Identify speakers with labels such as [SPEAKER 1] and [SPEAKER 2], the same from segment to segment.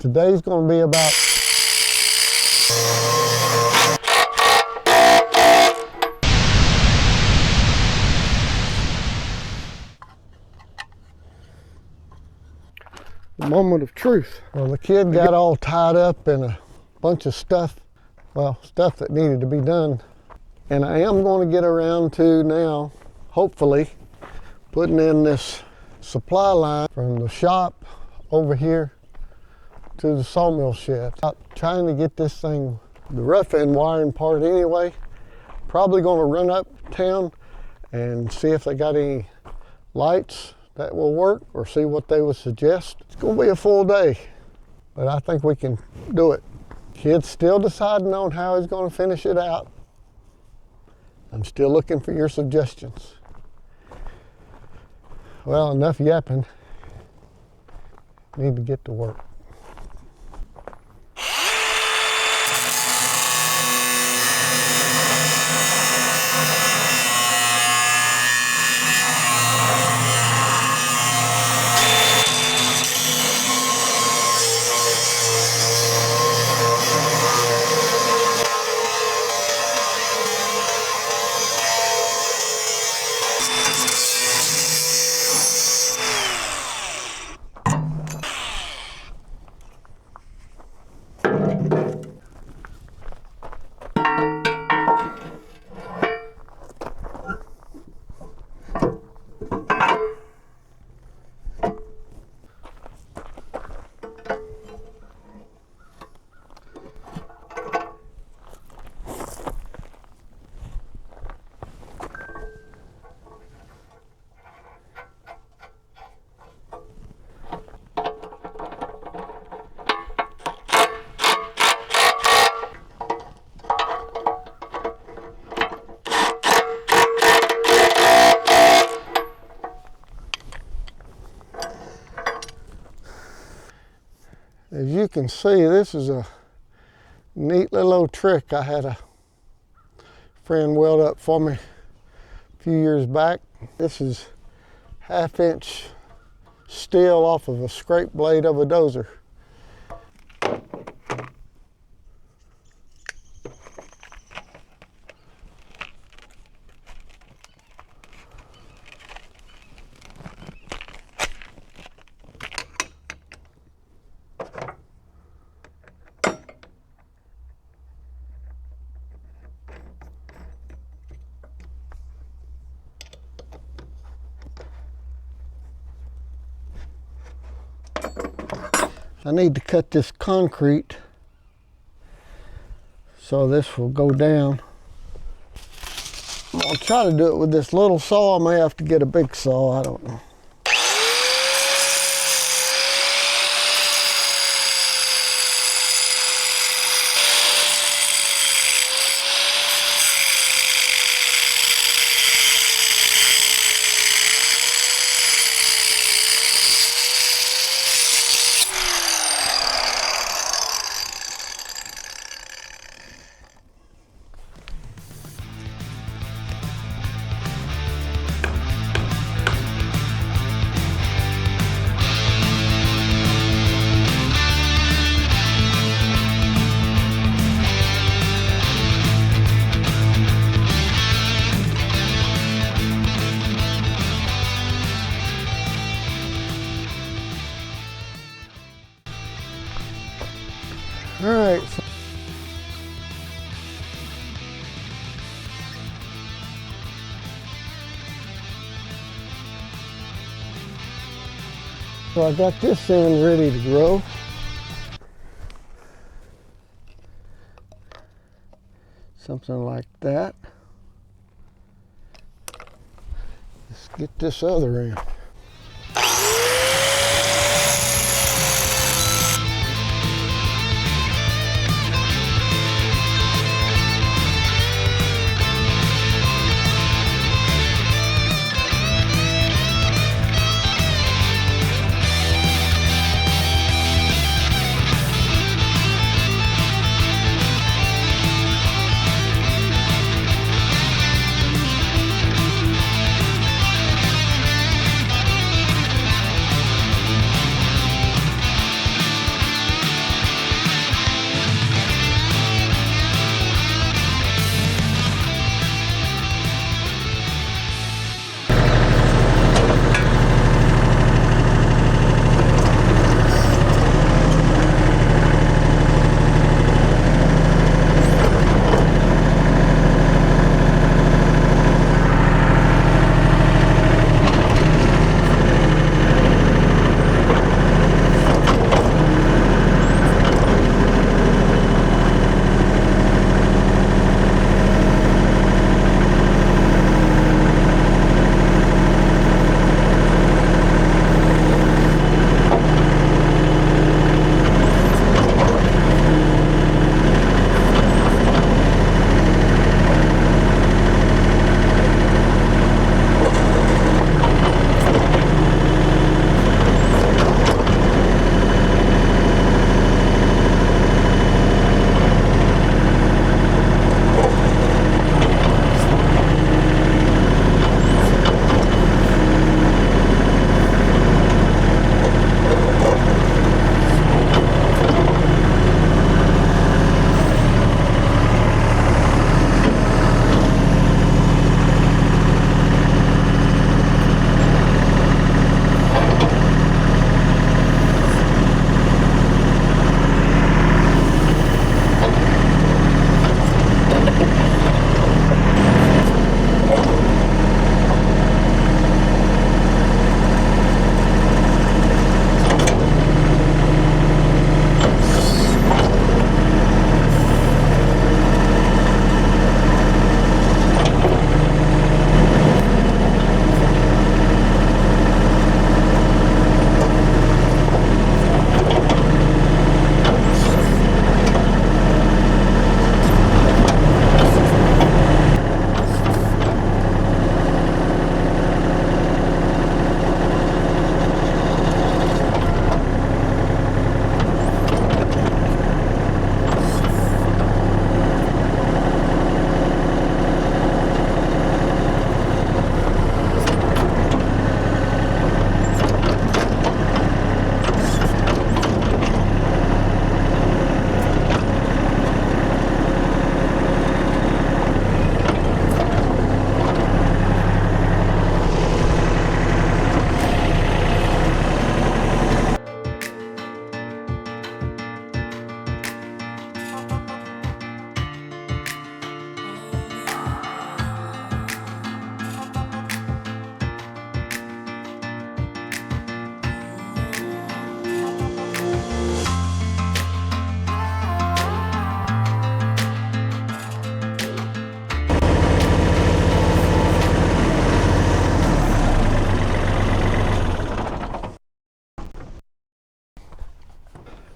[SPEAKER 1] Today's going to be about the moment of truth. Well, the kid got all tied up in a bunch of stuff, well, stuff that needed to be done. And I am going to get around to now, hopefully, putting in this supply line from the shop over here to the sawmill shed. I'm trying to get this thing, the rough end wiring part anyway. Probably going to run uptown and see if they got any lights that will work, or see what they would suggest. It's going to be a full day, but I think we can do it. Kid's still deciding on how he's going to finish it out. I'm still looking for your suggestions. Well, enough yapping. Need to get to work. As you can see, this is a neat little old trick I had a friend weld up for me a few years back. This is 1/2 inch steel off of a scrape blade of a dozer. I need to cut this concrete so this will go down. I'm gonna try to do it with this little saw. I may have to get a big saw, I don't know. All right. So I got this end ready to grow. Something like that. Let's get this other end.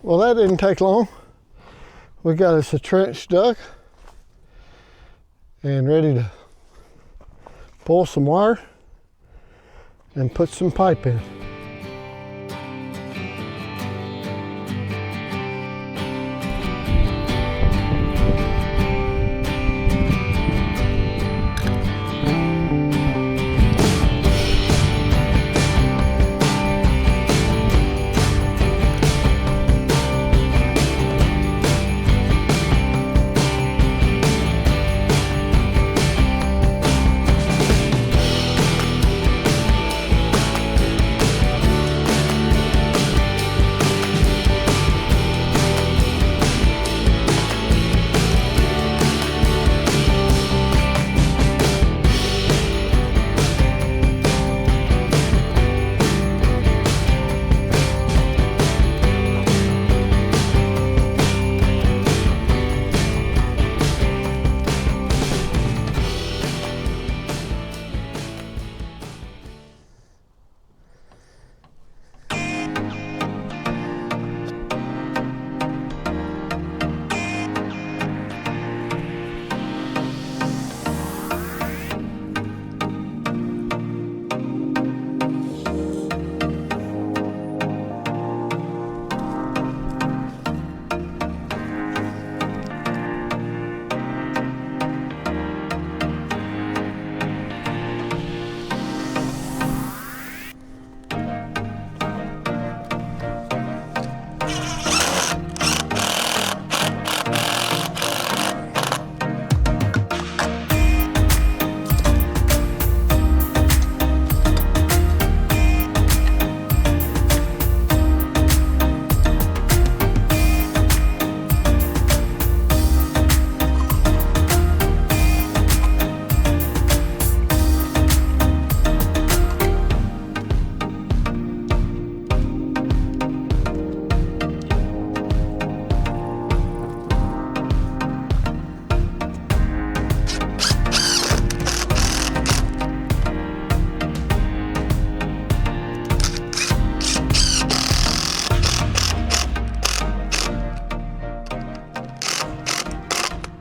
[SPEAKER 1] Well, that didn't take long. We got us a trench dug and ready to pull some wire and put some pipe in.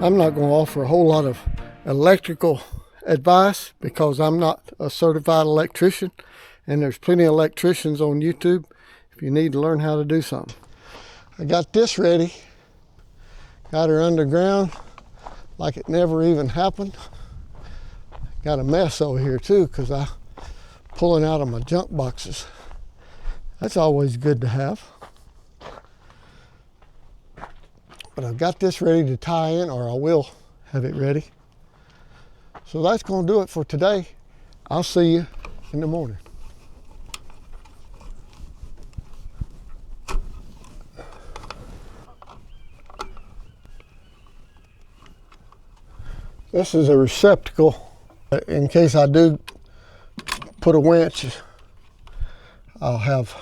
[SPEAKER 1] I'm not going to offer a whole lot of electrical advice because I'm not a certified electrician, and there's plenty of electricians on YouTube if you need to learn how to do something. I got this ready, got her underground like it never even happened. Got a mess over here too because I'm pulling out of my junk boxes. That's always good to have. But I've got this ready to tie in, or I will have it ready. So that's going to do it for today. I'll see you in the morning. This is a receptacle in case I do put a winch. I'll have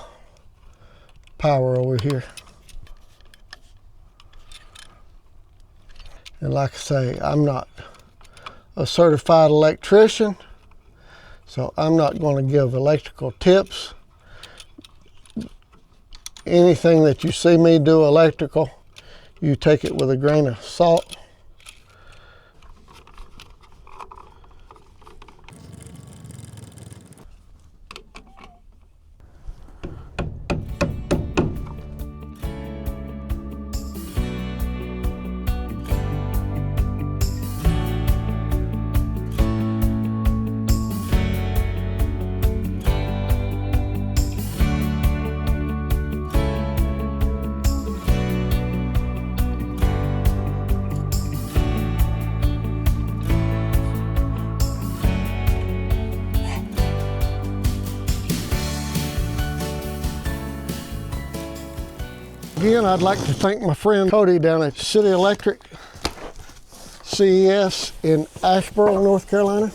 [SPEAKER 1] power over here. And like I say, I'm not a certified electrician, so I'm not going to give electrical tips. Anything that you see me do electrical, you take it with a grain of salt. Again, I'd like to thank my friend Cody down at City Electric CES in Asheboro, North Carolina,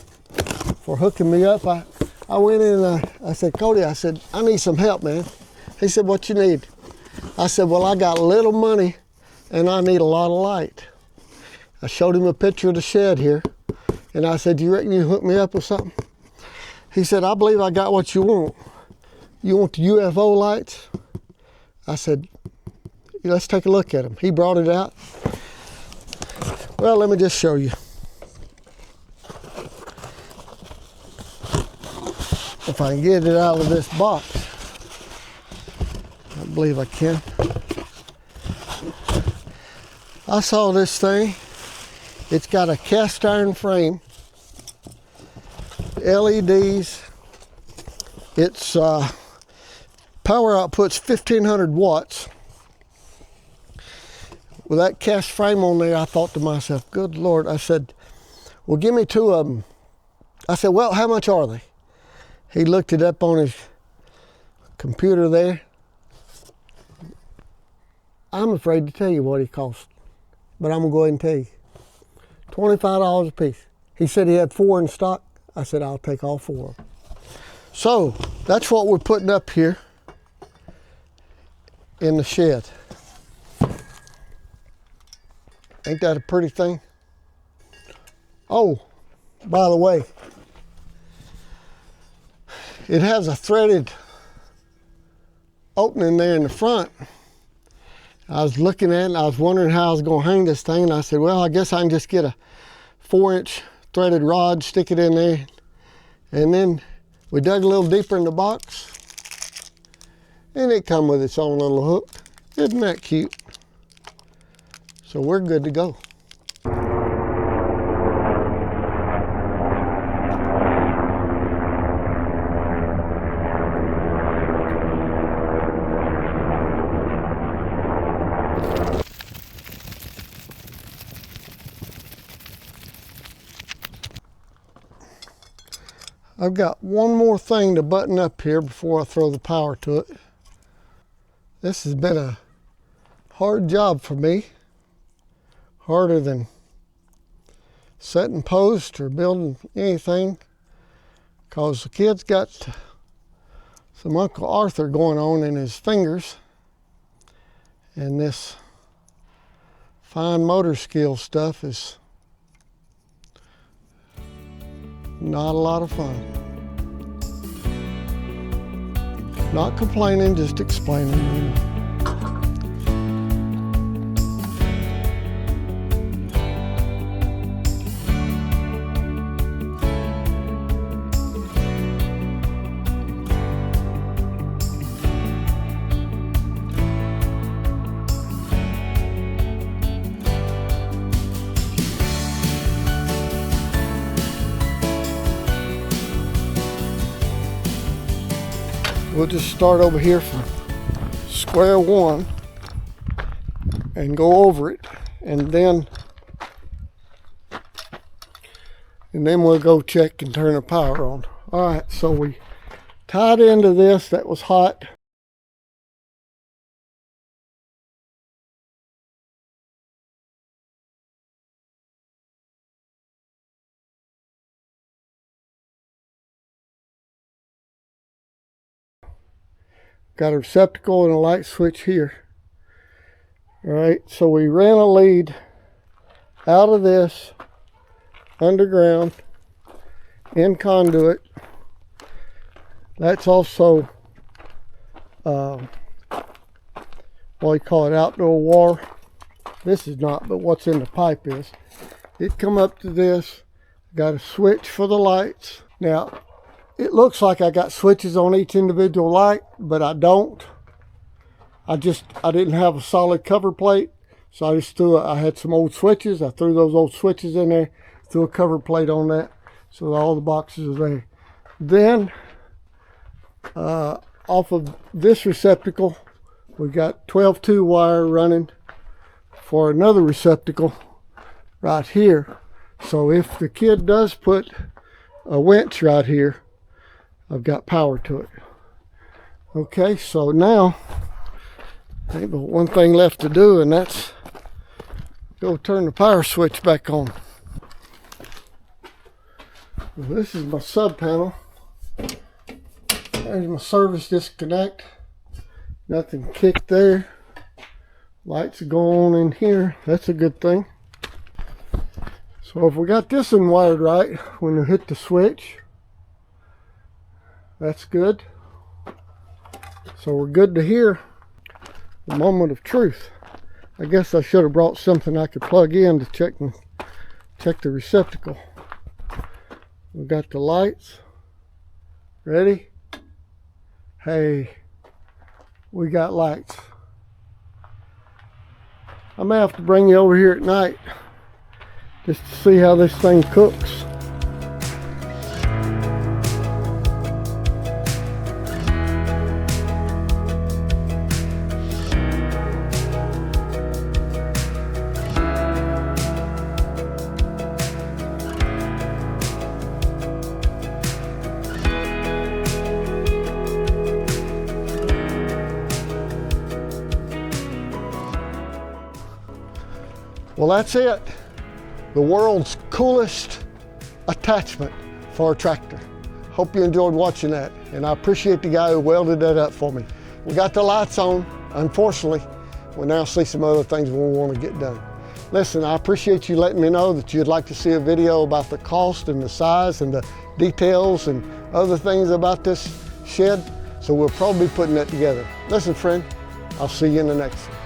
[SPEAKER 1] for hooking me up. I went in and I said, Cody, I said, I need some help, man. He said, what you need? I said, well, I got little money and I need a lot of light. I showed him a picture of the shed here and I said, do you reckon you can hook me up with something? He said, I believe I got what you want. You want the UFO lights? I said, let's take a look at them. He brought it out. Well, let me just show you. If I can get it out of this box. I believe I can. I saw this thing. It's got a cast iron frame, LEDs. Its power output's 1500 watts. With that cast frame on there, I thought to myself, good Lord. I said, well, give me 2 of them. I said, well, how much are they? He looked it up on his computer there. I'm afraid to tell you what he cost, but I'm gonna go ahead and tell you. $25 a piece. He said he had 4 in stock. I said, I'll take all 4 of them. So that's what we're putting up here in the shed. Ain't that a pretty thing? Oh, by the way, it has a threaded opening there in the front. I was looking at it and I was wondering how I was going to hang this thing, and I said, well, I guess I can just get a 4-inch threaded rod, stick it in there, and then we dug a little deeper in the box and it come with its own little hook. Isn't that cute? So we're good to go. I've got one more thing to button up here before I throw the power to it. This has been a hard job for me. Harder than setting posts or building anything, because the kid's got some Uncle Arthur going on in his fingers, and this fine motor skill stuff is not a lot of fun. Not complaining, just explaining. We'll just start over here from square one and go over it, and then we'll go check and turn the power on. All right, so we tied into this. That was hot. Got a receptacle and a light switch here. All right, so we ran a lead out of this underground in conduit. That's also what do you call it, outdoor water. This is not, but what's in the pipe is. It come up to this, got a switch for the lights. Now, it looks like I got switches on each individual light, but I don't. I didn't have a solid cover plate, so I just I had some old switches. I threw those old switches in there, threw a cover plate on that, so all the boxes are there. Then, off of this receptacle, we got 12-2 wire running for another receptacle right here. So if the kid does put a winch right here, I've got power to it. Okay, so now ain't but one thing left to do, and that's go turn the power switch back on. Well, this is my sub panel. There's my service disconnect. Nothing kicked there. Lights go on in here. That's a good thing. So if we got this one wired right, when you hit the switch, that's good. So we're good to hear the moment of truth. I guess I should have brought something I could plug in to check the receptacle. We've got the lights. Ready? Hey, we got lights. I may have to bring you over here at night just to see how this thing cooks. Well, that's it. The world's coolest attachment for a tractor. Hope you enjoyed watching that, and I appreciate the guy who welded that up for me. We got the lights on. Unfortunately, we'll now see some other things we want to get done. Listen, I appreciate you letting me know that you'd like to see a video about the cost and the size and the details and other things about this shed, so we'll probably be putting that together. Listen, friend, I'll see you in the next one.